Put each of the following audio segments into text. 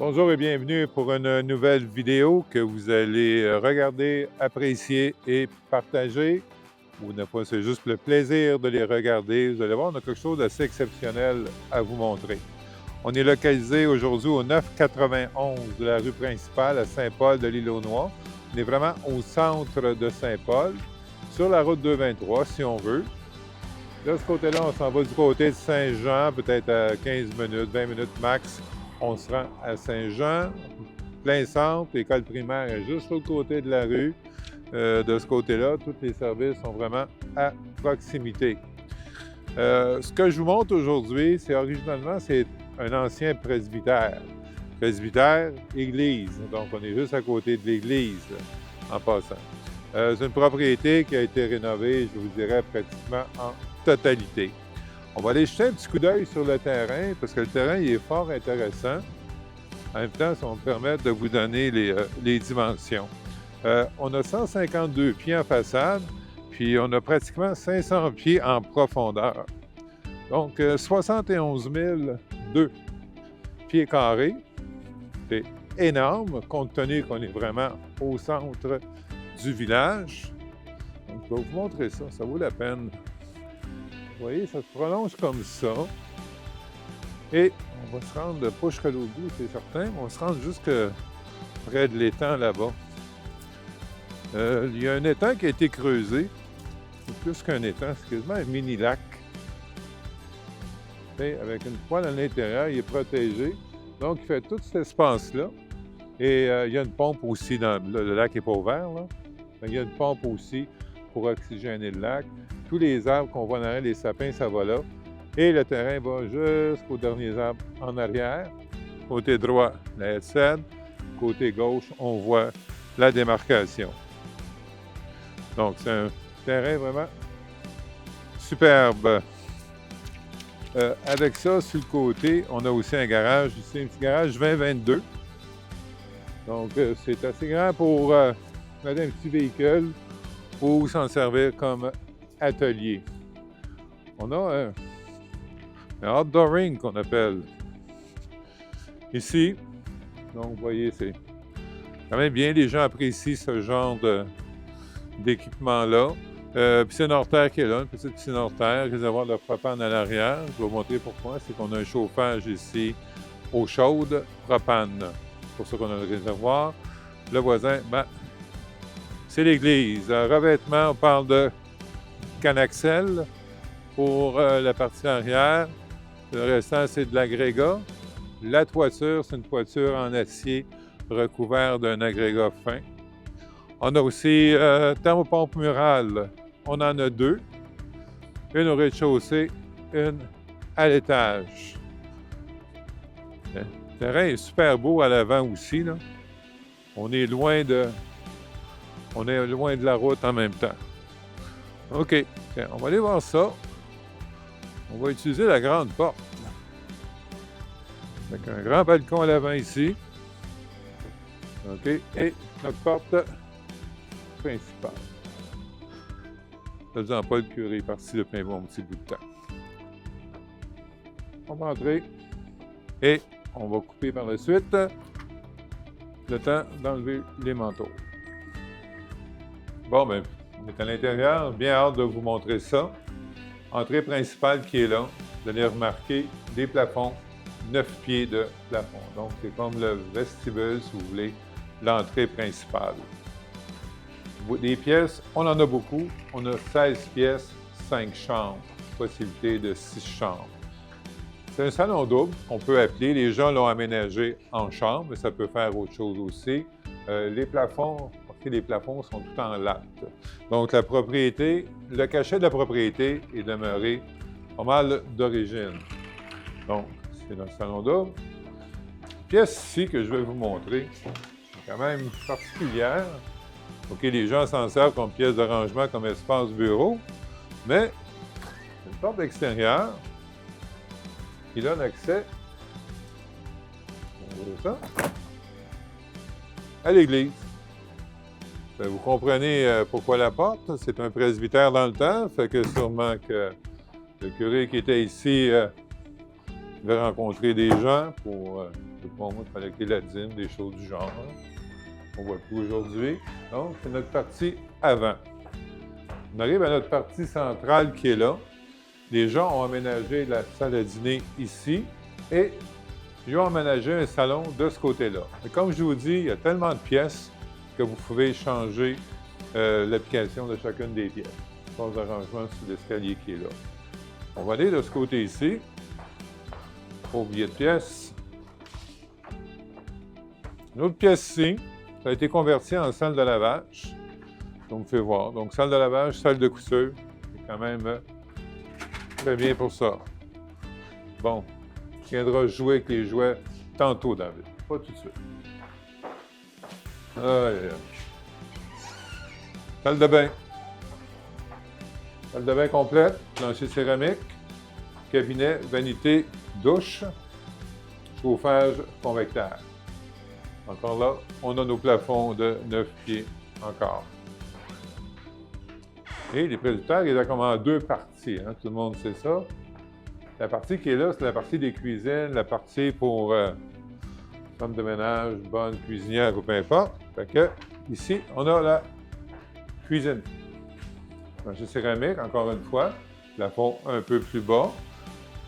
Bonjour et bienvenue pour une nouvelle vidéo que vous allez regarder, apprécier et partager. Ou ne pas, c'est juste le plaisir de les regarder. Vous allez voir, on a quelque chose d'assez exceptionnel à vous montrer. On est localisé aujourd'hui au 991 de la rue principale à Saint-Paul de l'Île-aux-Noix. On est vraiment au centre de Saint-Paul, sur la route 223 si on veut. De ce côté-là, on s'en va du côté de Saint-Jean, peut-être à 15 minutes, 20 minutes max. On se rend à Saint-Jean, plein centre. L'école primaire est juste l'autre côté de la rue. De ce côté-là, tous les services sont vraiment à proximité. Ce que je vous montre aujourd'hui, c'est originalement, c'est un ancien presbytère. Presbytère, église. Donc, on est juste à côté de l'église, en passant. C'est une propriété qui a été rénovée, je vous dirais, pratiquement en totalité. On va aller jeter un petit coup d'œil sur le terrain, parce que le terrain il est fort intéressant. En même temps, ça va me permettre de vous donner les dimensions. On a 152 pieds en façade, puis on a pratiquement 500 pieds en profondeur. Donc, 71 002 pieds carrés. C'est énorme, compte tenu qu'on est vraiment au centre du village. Donc, je vais vous montrer ça, ça vaut la peine. Vous voyez, ça se prolonge comme ça. Et on va se rendre, pas jusqu'à l'autre bout, c'est certain, mais on va se rendre jusque près de l'étang là-bas. Il y a un étang qui a été creusé. C'est plus qu'un étang, c'est quasiment un mini-lac. Avec une poêle à l'intérieur, il est protégé. Donc, il fait tout cet espace-là. Et il y a une pompe aussi, le lac n'est pas ouvert, là. Il y a une pompe aussi pour oxygéner le lac. Tous les arbres qu'on voit derrière, les sapins, ça va là. Et le terrain va jusqu'aux derniers arbres en arrière. Côté droit, la SN. Côté gauche, on voit la démarcation. Donc, c'est un terrain vraiment superbe. Avec ça, sur le côté, on a aussi un garage. Ici, un petit garage 2022. Donc, c'est assez grand pour mettre un petit véhicule ou s'en servir comme atelier. On a un outdooring qu'on appelle ici. Donc, vous voyez, c'est quand même bien. Les gens apprécient ce genre d'équipement-là. Piscine hors terre qui est là, une petite piscine hors terre, réservoir de propane à l'arrière. Je vais vous montrer pourquoi. C'est qu'on a un chauffage ici eau chaude, propane. C'est pour ça qu'on a le réservoir. Le voisin, c'est l'église. Revêtement, on parle de Canaxel pour la partie arrière. Le restant, c'est de l'agrégat. La toiture, c'est une toiture en acier recouvert d'un agrégat fin. On a aussi thermopompe murale. On en a deux. Une au rez-de-chaussée, une à l'étage. Le terrain est super beau à l'avant aussi, là. On est loin de la route en même temps. OK. On va aller voir ça. On va utiliser la grande porte. Avec un grand balcon à l'avant ici. OK. Et notre porte principale. Faisant pas le curé par-ci le plein bon petit bout de temps. On va entrer et on va couper par la suite le temps d'enlever les manteaux. Bon, ben, on est à l'intérieur, bien hâte de vous montrer ça. Entrée principale qui est là. Vous allez remarquer des plafonds, 9 pieds de plafond. Donc, c'est comme le vestibule, si vous voulez, l'entrée principale. Des pièces, on en a beaucoup. On a 16 pièces, 5 chambres. Possibilité de 6 chambres. C'est un salon double qu'on peut appeler. Les gens l'ont aménagé en chambre, mais ça peut faire autre chose aussi. Les plafonds sont tout en latte. Donc, la propriété, le cachet de la propriété est demeuré pas mal d'origine. Donc, c'est notre salon double. Pièce ici que je vais vous montrer, c'est quand même particulière. OK, les gens s'en servent comme pièce de rangement, comme espace bureau, mais une porte extérieure qui donne accès, on voit ça, à l'église. Vous comprenez pourquoi la porte? C'est un presbytère dans le temps, fait que sûrement que le curé qui était ici devait rencontrer des gens pour sais pas, moi, collecter la dîme, des choses du genre. Hein. On ne voit plus aujourd'hui. Donc, c'est notre partie avant. On arrive à notre partie centrale qui est là. Les gens ont aménagé la salle à dîner ici et ils ont aménagé un salon de ce côté-là. Mais comme je vous dis, il y a tellement de pièces que vous pouvez changer l'application de chacune des pièces. Espace d'arrangement sur l'escalier qui est là. On va aller de ce côté ici. Pas oublier de pièce. Une autre pièce ici, ça a été converti en salle de lavage. Donc, vous pouvez voir. Donc, salle de lavage, salle de couture. C'est quand même très bien pour ça. Bon, tu viendras jouer avec les jouets tantôt, David. Pas tout de suite. Salle de bain. Salle de bain complète, plancher céramique, cabinet, vanité, douche, chauffage convecteur. Encore là, on a nos plafonds de 9 pieds encore. Et les prédicteurs, il y a comme en deux parties, hein? Tout le monde sait ça. La partie qui est là, c'est la partie des cuisines, la partie pour femme de ménage, bonne cuisinière ou peu importe. Fait que, ici, on a la cuisine. Plancher céramique, encore une fois, plafond un peu plus bas,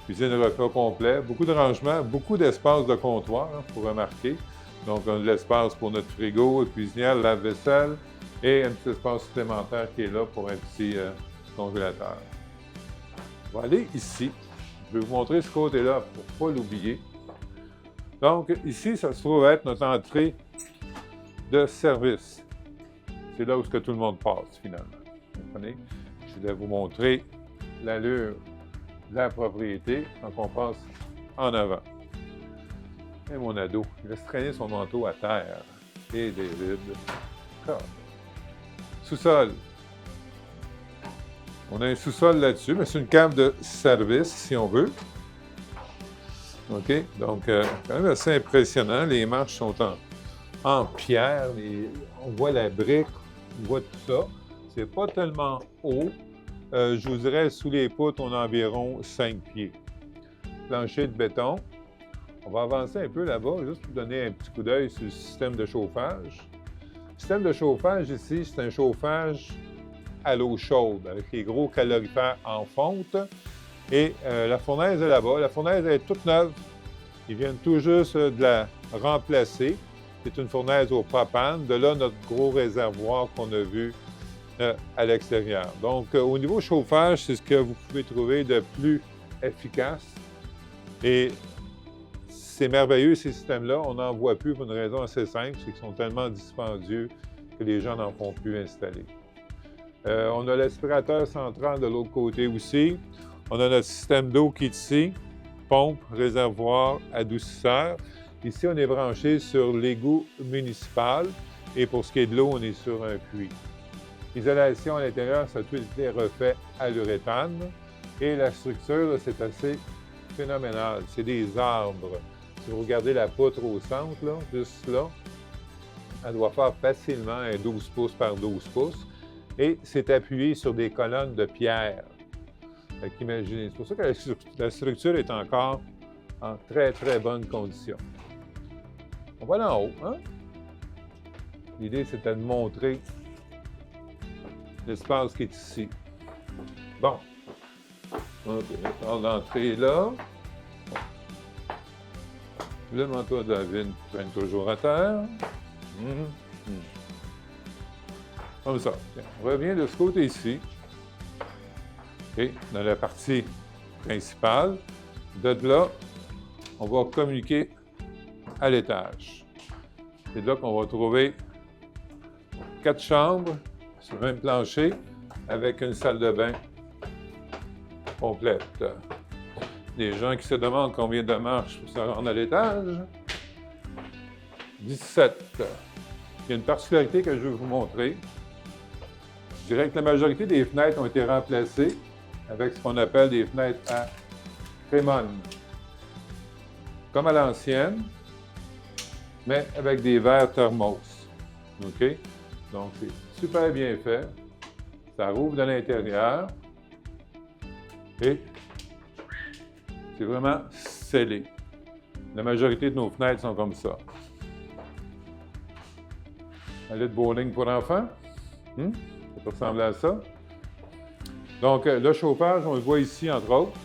cuisine repas complet, beaucoup de rangements, beaucoup d'espace de comptoir, il faut remarquer. Donc, on a de l'espace pour notre frigo, cuisinière, lave-vaisselle et un petit espace supplémentaire qui est là pour un petit congélateur. On va aller ici. Je vais vous montrer ce côté-là pour ne pas l'oublier. Donc, ici, ça se trouve être notre entrée de service. C'est là où tout le monde passe, finalement. Vous comprenez? Je vais vous montrer l'allure de la propriété quand on passe en avant. Et mon ado, il laisse traîner son manteau à terre. Et David. Sous-sol. On a un sous-sol là-dessus, mais c'est une cave de service, si on veut. OK? Donc, quand même assez impressionnant. Les marches sont en pierre. On voit la brique, on voit tout ça. C'est pas tellement haut. Je vous dirais, sous les poutres, on a environ 5 pieds. Plancher de béton. On va avancer un peu là-bas, juste pour donner un petit coup d'œil sur le système de chauffage. Le système de chauffage ici, c'est un chauffage à l'eau chaude, avec les gros calorifères en fonte. Et la fournaise est là-bas. La fournaise est toute neuve. Ils viennent tout juste de la remplacer. C'est une fournaise au propane. De là, notre gros réservoir qu'on a vu à l'extérieur. Donc, au niveau chauffage, c'est ce que vous pouvez trouver de plus efficace. Et c'est merveilleux, ces systèmes-là. On n'en voit plus pour une raison assez simple, c'est qu'ils sont tellement dispendieux que les gens n'en font plus installer. On a l'aspirateur central de l'autre côté aussi. On a notre système d'eau qui est ici, pompe, réservoir, adoucisseur. Ici, on est branché sur l'égout municipal et pour ce qui est de l'eau, on est sur un puits. L'isolation à l'intérieur, ça a tout été refait à l'uréthane et la structure, c'est assez phénoménal. C'est des arbres. Si vous regardez la poutre au centre, là, juste là, elle doit faire facilement un 12 pouces par 12 pouces et c'est appuyé sur des colonnes de pierre. Imaginez, c'est pour ça que la structure est encore en très, très bonne condition. On va aller en haut, hein? L'idée, c'était de montrer l'espace qui est ici. Bon. OK, l'entrée est là. Le manteau de David traîne toujours à terre. Comme ça. On revient de ce côté ici. OK, dans la partie principale. De là, on va communiquer à l'étage. C'est là qu'on va trouver 4 chambres sur un plancher avec une salle de bain complète. Les gens qui se demandent combien de marches pour se rendre à l'étage, 17. Il y a une particularité que je vais vous montrer. Je dirais que la majorité des fenêtres ont été remplacées avec ce qu'on appelle des fenêtres à crémone. Comme à l'ancienne, mais avec des verres thermos. OK? Donc, c'est super bien fait. Ça rouvre de l'intérieur. Et c'est vraiment scellé. La majorité de nos fenêtres sont comme ça. Allée de bowling pour enfants. Ça peut ressembler à ça. Donc, le chauffage, on le voit ici, entre autres.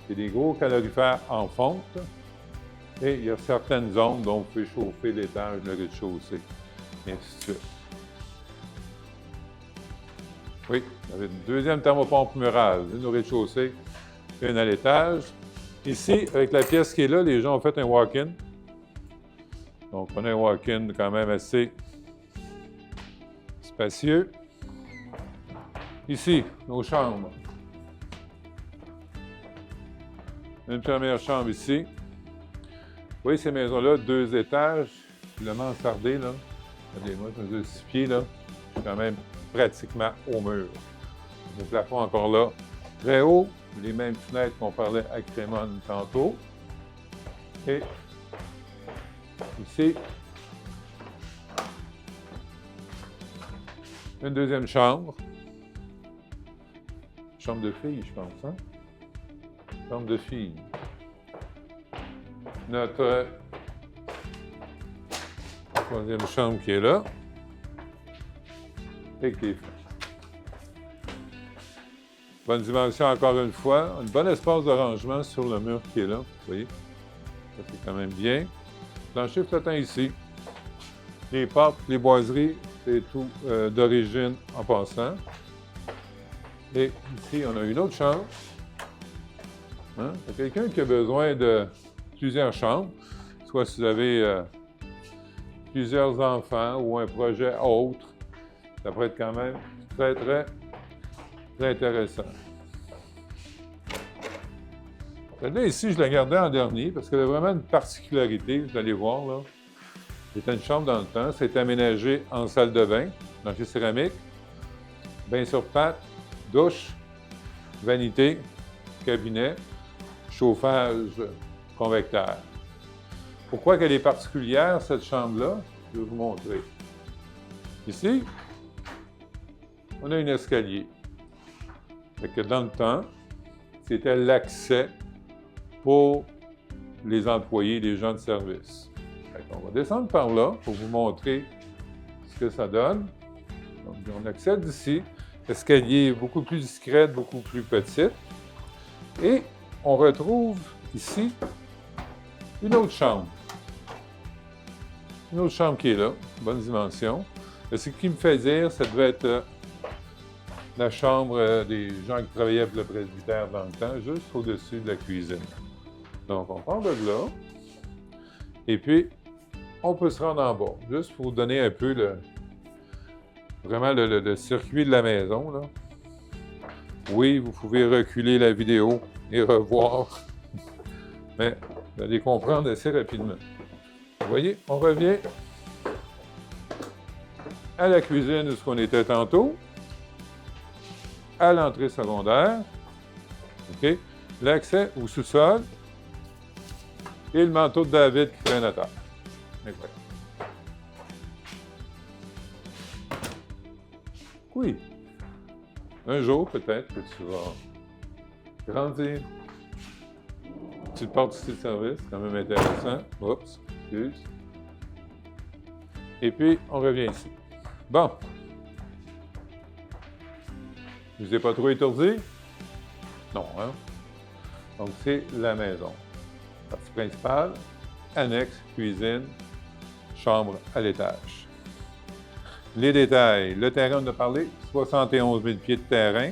Il y a des gros calorifères en fonte. Et il y a certaines zones dont vous pouvez chauffer l'étage, le rez-de-chaussée, et ainsi de suite. Oui, vous avez une deuxième thermopompe murale, une au rez-de-chaussée, une à l'étage. Ici, avec la pièce qui est là, les gens ont fait un walk-in. Donc, on a un walk-in quand même assez spacieux. Ici, nos chambres. Une première chambre ici. Vous voyez ces maisons-là, 2 étages, le mansardé, là. Regardez-moi, je mesure 6 pieds, là. Je suis quand même pratiquement au mur. Le plafond encore là, très haut. Les mêmes fenêtres qu'on parlait à Crémone tantôt. Et ici, une deuxième chambre. Chambre de fille, je pense, hein? Chambre de fille. Notre troisième chambre qui est là. Avec les fenêtres. Bonne dimension encore une fois. Un bon espace de rangement sur le mur qui est là. Vous voyez? Ça, c'est quand même bien. Plancher flottant ici. Les portes, les boiseries, c'est tout d'origine en passant. Et ici, on a une autre chambre. Hein? Il y a quelqu'un qui a besoin de plusieurs chambres, soit si vous avez plusieurs enfants ou un projet autre. Ça pourrait être quand même très, très, très intéressant. Celle-là, ici, je la gardais en dernier parce qu'elle a vraiment une particularité, vous allez voir, là. C'était une chambre dans le temps, c'est aménagé en salle de bain, plancher céramique, bain sur pattes, douche, vanité, cabinet, chauffage convecteur. Pourquoi qu'elle est particulière, cette chambre-là? Je vais vous montrer. Ici, on a un escalier. Fait que dans le temps, c'était l'accès pour les employés, les gens de service. On va descendre par là pour vous montrer ce que ça donne. Donc, on accède ici. L'escalier est beaucoup plus discret, beaucoup plus petit. Et on retrouve ici une autre chambre. Une autre chambre qui est là, bonne dimension. Et ce qui me fait dire, ça devait être la chambre des gens qui travaillaient pour le presbytère dans le temps, juste au-dessus de la cuisine. Donc, on part de là. Et puis, on peut se rendre en bas, juste pour vous donner un peu vraiment le circuit de la maison, là. Oui, vous pouvez reculer la vidéo et revoir, mais vous allez comprendre assez rapidement. Vous voyez, on revient à la cuisine où on était tantôt, à l'entrée secondaire, OK, l'accès au sous-sol et le manteau de David qui traîne à terre. Incroyable. Oui. Un jour, peut-être que tu vas grandir. Tu portes ici de service, quand même intéressant. Oups, excuse. Et puis, on revient ici. Bon. Je vous ai pas trop étourdi? Non, hein? Donc, c'est la maison. Partie principale, annexe, cuisine, chambre à l'étage. Les détails. Le terrain, on a parlé, 71 000 pieds de terrain.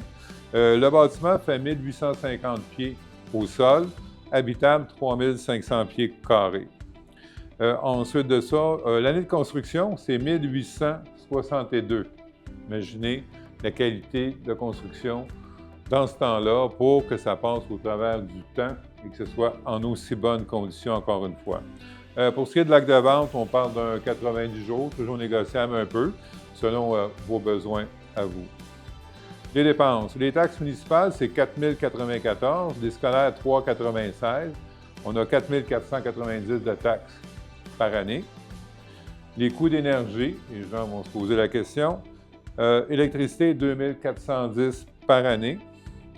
Le bâtiment fait 1850 pieds au sol, habitable 3500 pieds carrés. Ensuite de ça, l'année de construction, c'est 1862. Imaginez la qualité de construction dans ce temps-là pour que ça passe au travers du temps et que ce soit en aussi bonnes conditions encore une fois. Pour ce qui est de l'acte de vente, on parle d'un 90 jours, toujours négociable un peu, selon vos besoins à vous. Les dépenses. Les taxes municipales, c'est 4 094, les scolaires, 3,96. On a 4 490 de taxes par année. Les coûts d'énergie, les gens vont se poser la question. Électricité, 2 410 par année.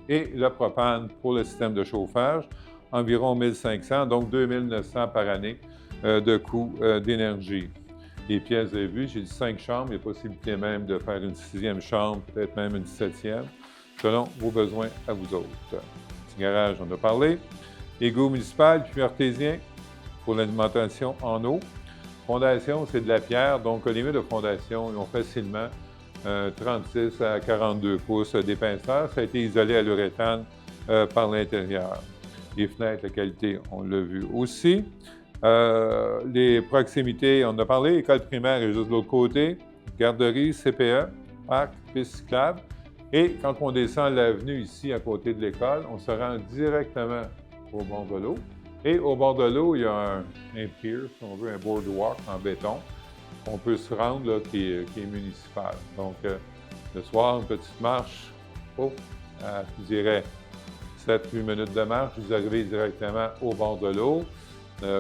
Et le propane pour le système de chauffage. environ 1 500, donc 2 900 par année de coût d'énergie. Les pièces, vous avez vu, j'ai dit 5 chambres, il y a possibilité même de faire une 6e chambre, peut-être même une 7e, selon vos besoins à vous autres. Petit garage, on a parlé. Égout municipal, puis artésien pour l'alimentation en eau. Fondation, c'est de la pierre, donc les murs de fondation, ils ont facilement 36 à 42 pouces d'épaisseur. Ça a été isolé à l'uréthane par l'intérieur. Les fenêtres, la qualité, on l'a vu aussi. Les proximités, on a parlé, école primaire est juste de l'autre côté, garderie, CPE, parc, piste cyclable. Et quand on descend l'avenue ici, à côté de l'école, on se rend directement au bord de l'eau. Et au bord de l'eau, il y a un pier, si on veut, un boardwalk en béton, qu'on peut se rendre, là, qui est municipal. Donc, le soir, une petite marche, je dirais 7-8 minutes de marche, vous arrivez directement au bord de l'eau.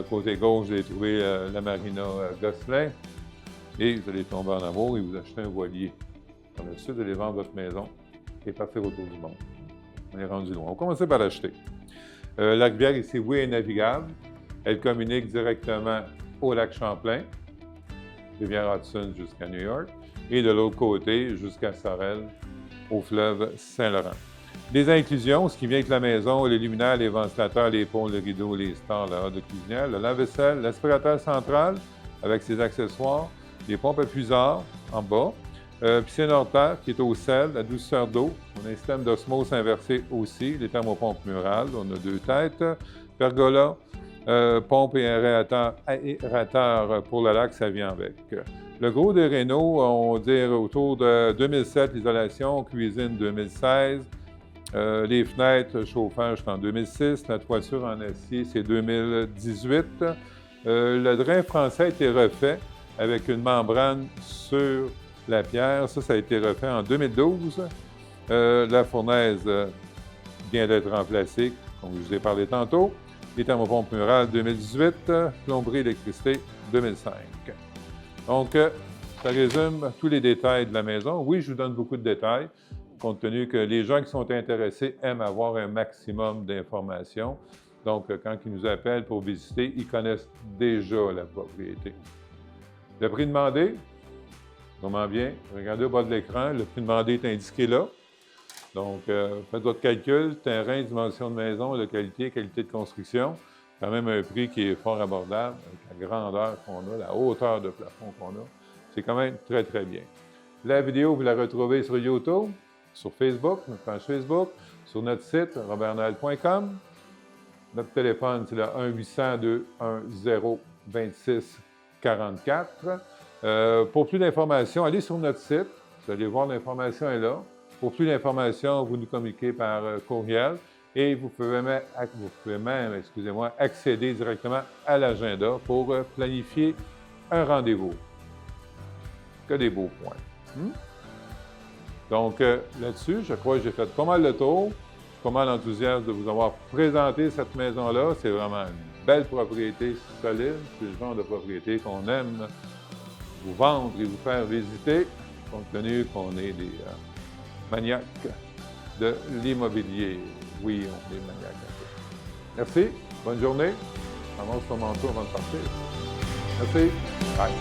Côté gauche, vous allez trouver la marina Gosselin et vous allez tomber en amour et vous achetez un voilier. Dans le sud, vous allez vendre votre maison et partir autour du monde. On est rendu loin. On va commencer par l'acheter. La rivière ici, oui, est navigable. Elle communique directement au lac Champlain, rivière Hudson jusqu'à New York, et de l'autre côté jusqu'à Sorel, au fleuve Saint-Laurent. Des inclusions, ce qui vient avec la maison, les luminaires, les ventilateurs, les ponts, les rideaux, les stores, la de cuisinière, le lave-vaisselle, l'aspirateur central avec ses accessoires, les pompes à puisard en bas, piscine hors terre qui est au sel, la douceur d'eau, on a un système d'osmose inversé aussi, les thermopompes murales, on a 2 têtes, pergola, pompe et aérateur pour le lac, ça vient avec. Le gros des rénaux, on va dire autour de 2007, l'isolation, cuisine 2016, les fenêtres, chauffage, c'est en 2006. La toiture en acier, c'est 2018. Le drain français a été refait avec une membrane sur la pierre. Ça a été refait en 2012. La fournaise vient d'être remplacée, comme je vous ai parlé tantôt. Les thermopompes murales 2018. Plomberie, électricité 2005. Donc, ça résume tous les détails de la maison. Oui, je vous donne beaucoup de détails, compte tenu que les gens qui sont intéressés aiment avoir un maximum d'informations. Donc, quand ils nous appellent pour visiter, ils connaissent déjà la propriété. Le prix demandé, comment bien, regardez au bas de l'écran, le prix demandé est indiqué là. Donc, faites votre calcul, terrain, dimension de maison, localité, qualité de construction. Quand même un prix qui est fort abordable, avec la grandeur qu'on a, la hauteur de plafond qu'on a. C'est quand même très, très bien. La vidéo, vous la retrouvez sur YouTube, sur Facebook, notre page Facebook, sur notre site, robertnoel.com. Notre téléphone, c'est le 1-800-210-26-44. Pour plus d'informations, allez sur notre site. Vous allez voir, l'information est là. Pour plus d'informations, vous nous communiquez par courriel et vous pouvez même accéder directement à l'agenda pour planifier un rendez-vous. Que des beaux points. Donc, là-dessus, je crois que j'ai fait pas mal le tour. Je suis pas mal enthousiaste de vous avoir présenté cette maison-là. C'est vraiment une belle propriété solide. C'est le genre de propriété qu'on aime vous vendre et vous faire visiter, compte tenu qu'on est des maniaques de l'immobilier. Oui, on est maniaques un peu. Merci. Bonne journée. Avance ton manteau avant de partir. Merci. Bye.